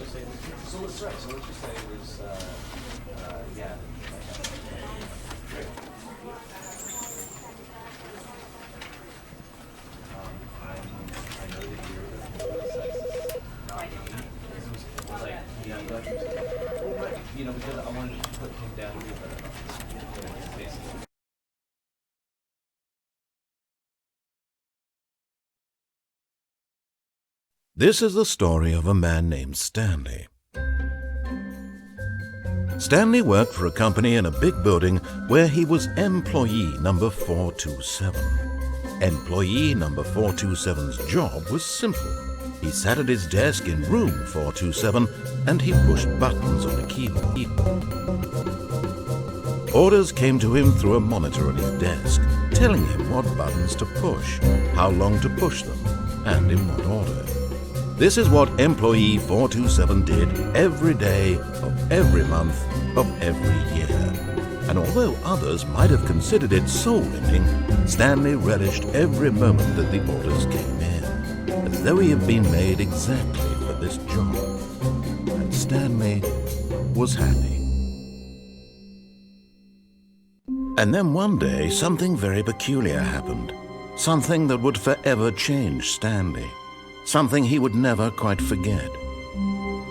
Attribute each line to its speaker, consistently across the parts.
Speaker 1: So let's try. So let's just say it was, yeah. Great. I know that you're the sexist, not me. It was like, yeah, I'm glad you said that. Well, right. You know, because I wanted to put him down a little bit. Basically.
Speaker 2: This is the story of a man named Stanley. Stanley worked for a company in a big building where he was employee number 427. Employee number 427's job was simple. He sat at his desk in room 427 and he pushed buttons on a keyboard. Orders came to him through a monitor on his desk, telling him what buttons to push, how long to push them, and in what order. This is what employee 427 did every day of every month of every year. And although others might have considered it soul-rending, Stanley relished every moment that the orders came in, as though he had been made exactly for this job. And Stanley was happy. And then one day, something very peculiar happened. Something that would forever change Stanley. Something he would never quite forget.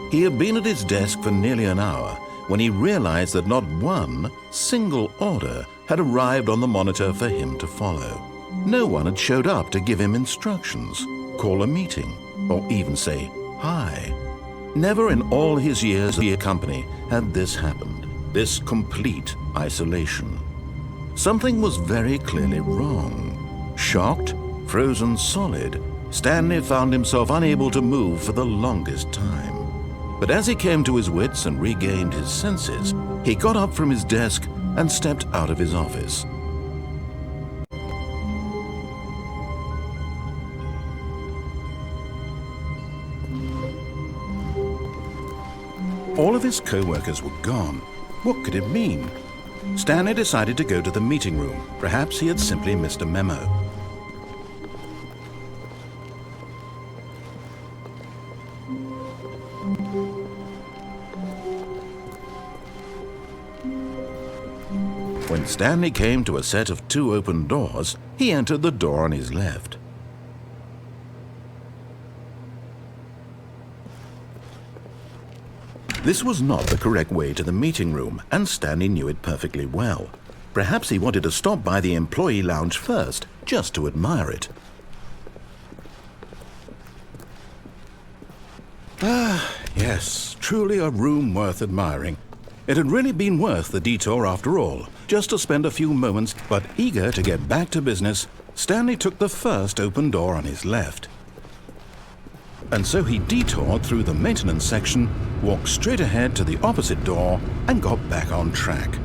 Speaker 2: He had been at his desk for nearly an hour when he realized that not one single order had arrived on the monitor for him to follow. No one had showed up to give him instructions, call a meeting, or even say hi. Never in all his years at the company had this happened, this complete isolation. Something was very clearly wrong. Shocked, frozen solid, Stanley found himself unable to move for the longest time. But as he came to his wits and regained his senses, he got up from his desk and stepped out of his office. All of his co-workers were gone. What could it mean? Stanley decided to go to the meeting room. Perhaps he had simply missed a memo. When Stanley came to a set of 2 open doors, he entered the door on his left. This was not the correct way to the meeting room, and Stanley knew it perfectly well. Perhaps he wanted to stop by the employee lounge first, just to admire it. Ah, yes, truly a room worth admiring. It had really been worth the detour after all, just to spend a few moments, but eager to get back to business, Stanley took the first open door on his left. And so he detoured through the maintenance section, walked straight ahead to the opposite door, and got back on track.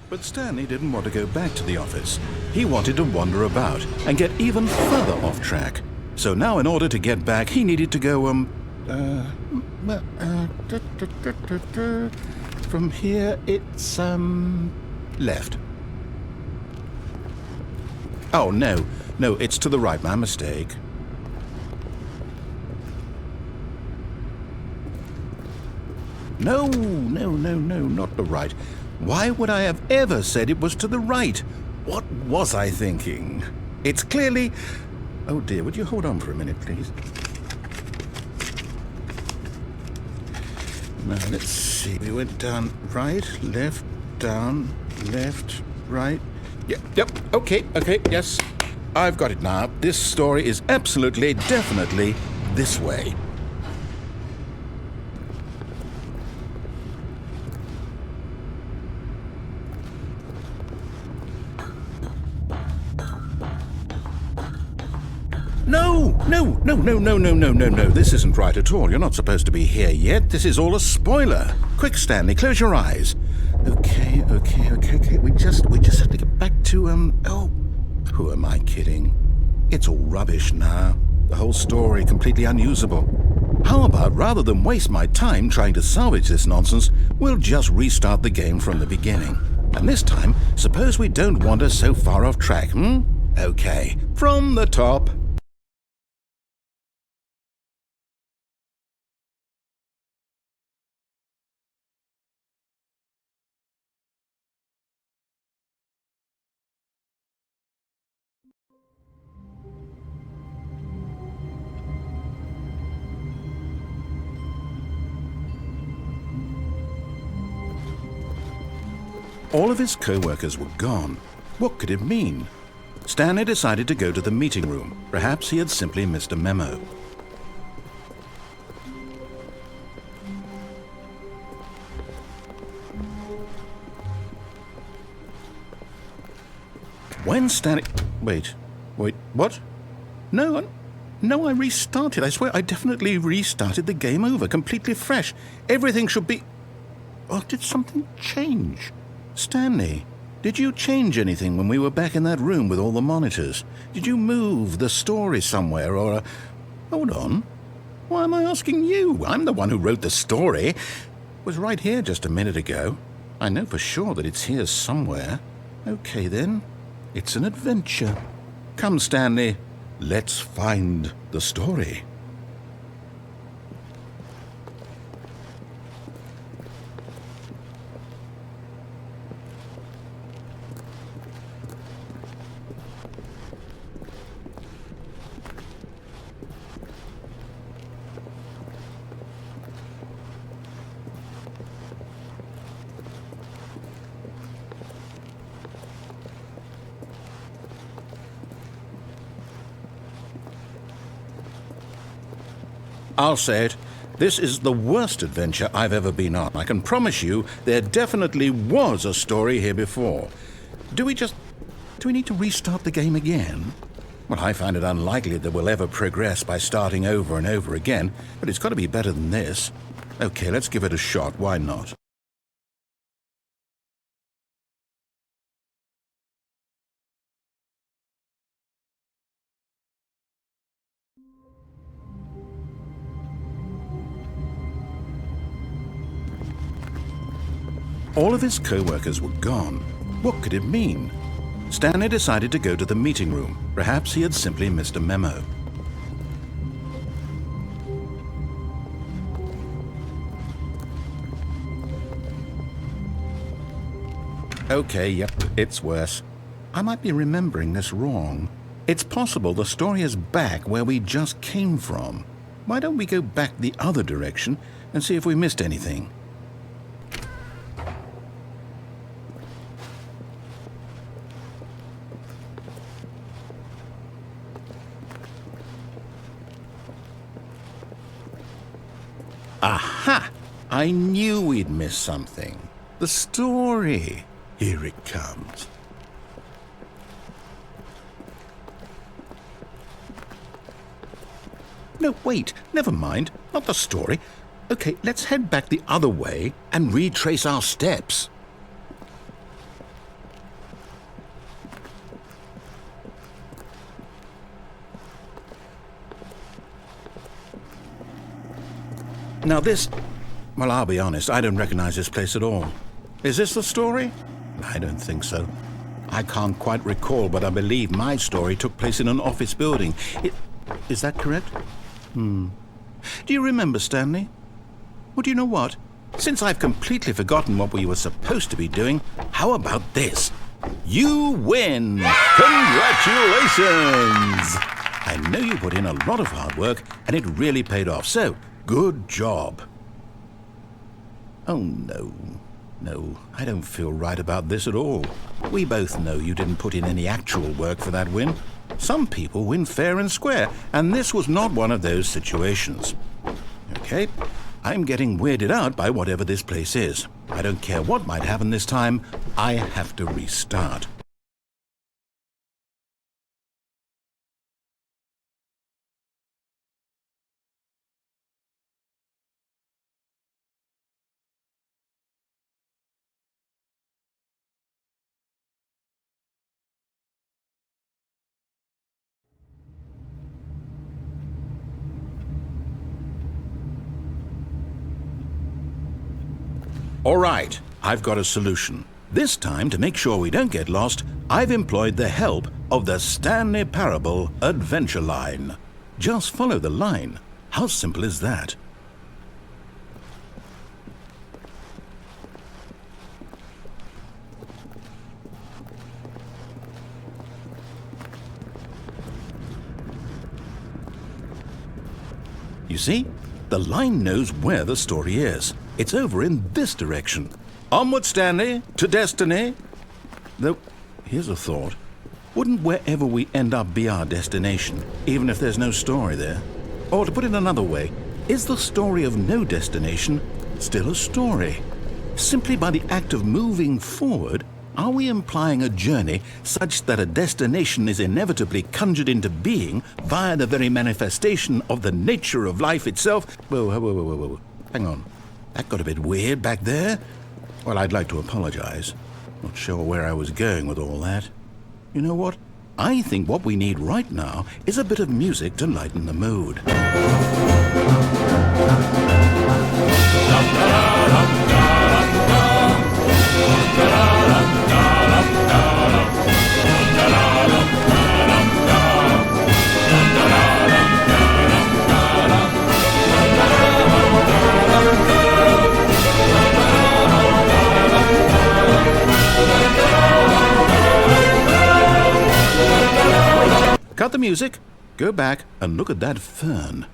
Speaker 2: But Stanley didn't want to go back to the office. He wanted to wander about and get even further off track. So now in order to get back, he needed to go, from here it's, left. Oh, no, it's to the right, my mistake. No, not the right. Why would I have ever said it was to the right? What was I thinking? It's clearly... Oh dear, would you hold on for a minute, please? Now, let's see. We went down right, left, down, left, right. Yep, okay, yes. I've got it now. This story is absolutely, definitely this way. no, no, no, no, no, no, no, no, no. This isn't right at all. You're not supposed to be here yet. This is all a spoiler. Quick, Stanley, close your eyes. Okay. We just have to get back to, oh, who am I kidding? It's all rubbish now. The whole story completely unusable. How about, rather than waste my time trying to salvage this nonsense, we'll just restart the game from the beginning. And this time, suppose we don't wander so far off track, Okay, from the top. All of his co-workers were gone. What could it mean? Stanley decided to go to the meeting room. Perhaps he had simply missed a memo. When Stanley... Wait, what? No, I restarted. I swear I definitely restarted the game over, completely fresh. Everything should be... Or did something change? Stanley, did you change anything when we were back in that room with all the monitors? Did you move the story somewhere or... Hold on. Why am I asking you? I'm the one who wrote the story. It was right here just a minute ago. I know for sure that it's here somewhere. Okay, then. It's an adventure. Come, Stanley. Let's find the story. I'll say it. This is the worst adventure I've ever been on. I can promise you there definitely was a story here before. Do we need to restart the game again? Well, I find it unlikely that we'll ever progress by starting over and over again, but it's got to be better than this. Okay, let's give it a shot. Why not? All of his co-workers were gone. What could it mean? Stanley decided to go to the meeting room. Perhaps he had simply missed a memo. Okay, yep, it's worse. I might be remembering this wrong. It's possible the story is back where we just came from. Why don't we go back the other direction and see if we missed anything? Aha! I knew we'd miss something. The story. Here it comes. No, wait. Never mind. Not the story. Okay, let's head back the other way and retrace our steps. Now this... Well, I'll be honest, I don't recognize this place at all. Is this the story? I don't think so. I can't quite recall, but I believe my story took place in an office building. Is that correct? Do you remember, Stanley? Well, do you know what? Since I've completely forgotten what we were supposed to be doing, how about this? You win! Congratulations! I know you put in a lot of hard work, and it really paid off, so... Good job. Oh, no. No, I don't feel right about this at all. We both know you didn't put in any actual work for that win. Some people win fair and square, and this was not one of those situations. Okay, I'm getting weirded out by whatever this place is. I don't care what might happen this time. I have to restart. All right, I've got a solution. This time, to make sure we don't get lost, I've employed the help of the Stanley Parable Adventure Line. Just follow the line. How simple is that? You see, the line knows where the story is. It's over in this direction. Onward, Stanley, to destiny. Though, here's a thought. Wouldn't wherever we end up be our destination, even if there's no story there? Or to put it another way, is the story of no destination still a story? Simply by the act of moving forward, are we implying a journey such that a destination is inevitably conjured into being via the very manifestation of the nature of life itself? Whoa. Hang on. That got a bit weird back there. Well, I'd like to apologize. Not sure where I was going with all that. You know what? I think what we need right now is a bit of music to lighten the mood. Cut the music, go back and look at that fern.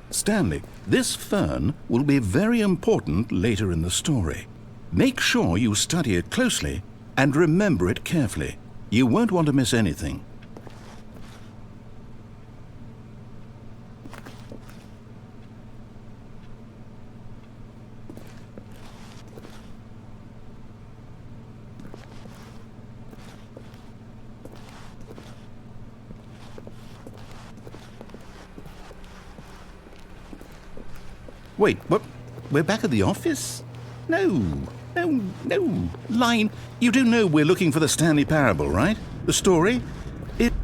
Speaker 2: Stanley, this fern will be very important later in the story. Make sure you study it closely and remember it carefully. You won't want to miss anything. Wait, what? We're back at the office? No. Line, you do know we're looking for the Stanley Parable, right? The story?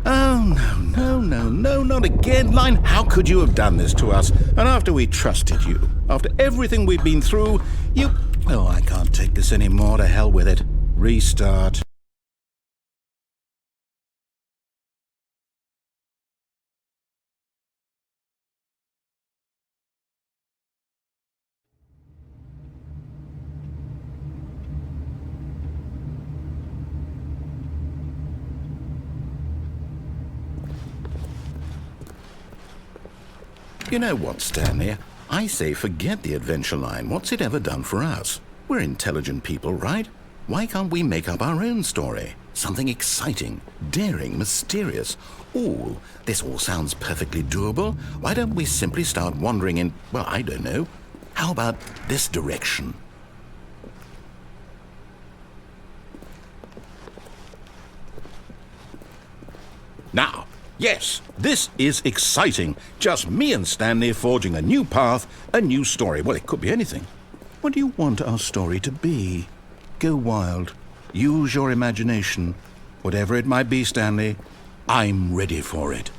Speaker 2: Oh, no, not again. Line, how could you have done this to us? And after we trusted you, after everything we've been through, you... Oh, I can't take this anymore. To hell with it. Restart. You know what, Stanley? I say forget the adventure line. What's it ever done for us? We're intelligent people, right? Why can't we make up our own story? Something exciting, daring, mysterious. Ooh, this all sounds perfectly doable. Why don't we simply start wandering in, well, I don't know. How about this direction? Now, yes, this is exciting. Just me and Stanley forging a new path, a new story. Well, it could be anything. What do you want our story to be? Go wild. Use your imagination. Whatever it might be, Stanley, I'm ready for it.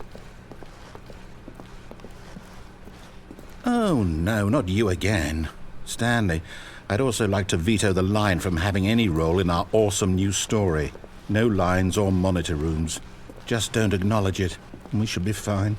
Speaker 2: Oh, no, not you again. Stanley, I'd also like to veto the line from having any role in our awesome new story. No lines or monitor rooms. Just don't acknowledge it, and we should be fine.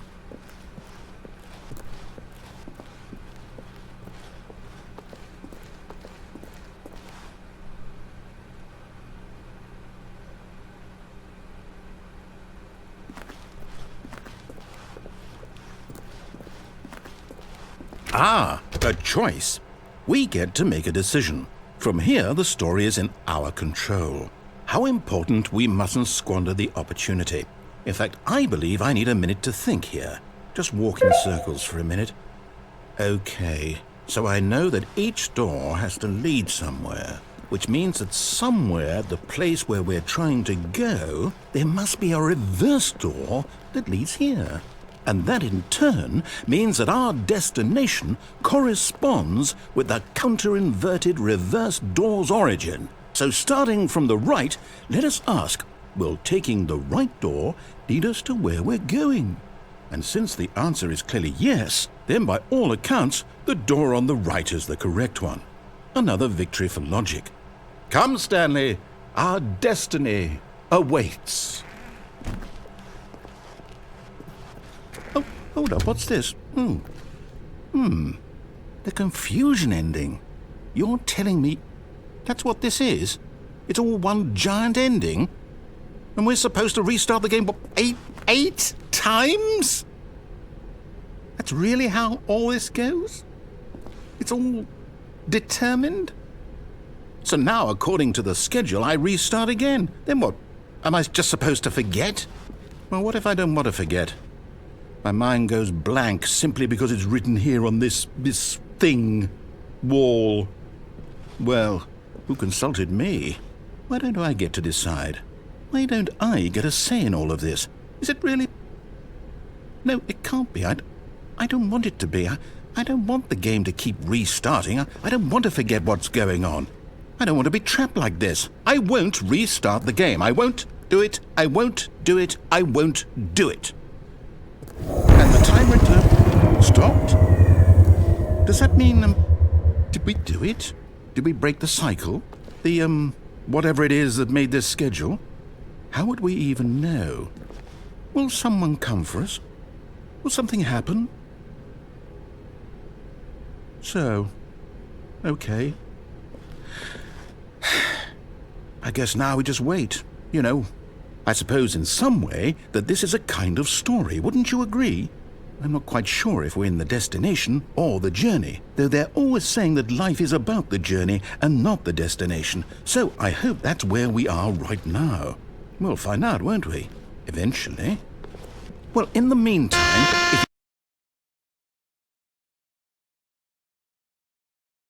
Speaker 2: Ah, a choice. We get to make a decision. From here, the story is in our control. How important we mustn't squander the opportunity. In fact, I believe I need a minute to think here. Just walk in circles for a minute. Okay, so I know that each door has to lead somewhere, which means that somewhere, the place where we're trying to go, there must be a reverse door that leads here. And that in turn means that our destination corresponds with the counter-inverted reverse door's origin. So starting from the right, let us ask, will taking the right door lead us to where we're going? And since the answer is clearly yes, then by all accounts, the door on the right is the correct one. Another victory for logic. Come, Stanley, our destiny awaits. Oh, hold up, what's this? The confusion ending. You're telling me that's what this is? It's all one giant ending? And we're supposed to restart the game, what, eight times? That's really how all this goes? It's all determined? So now, according to the schedule, I restart again. Then what? Am I just supposed to forget? Well, what if I don't want to forget? My mind goes blank simply because it's written here on this thing, wall. Well, who consulted me? Why don't I get to decide? Why don't I get a say in all of this? Is it really? No, it can't be. I don't want it to be. I don't want the game to keep restarting. I don't want to forget what's going on. I don't want to be trapped like this. I won't restart the game. I won't do it. I won't do it. I won't do it. And the timer stopped? Does that mean, did we do it? Did we break the cycle? The, whatever it is that made this schedule? How would we even know? Will someone come for us? Will something happen? So, okay. I guess now we just wait, you know. I suppose in some way that this is a kind of story, wouldn't you agree? I'm not quite sure if we're in the destination or the journey, though they're always saying that life is about the journey and not the destination. So I hope that's where we are right now. We'll find out, won't we? Eventually. Well, in the meantime, if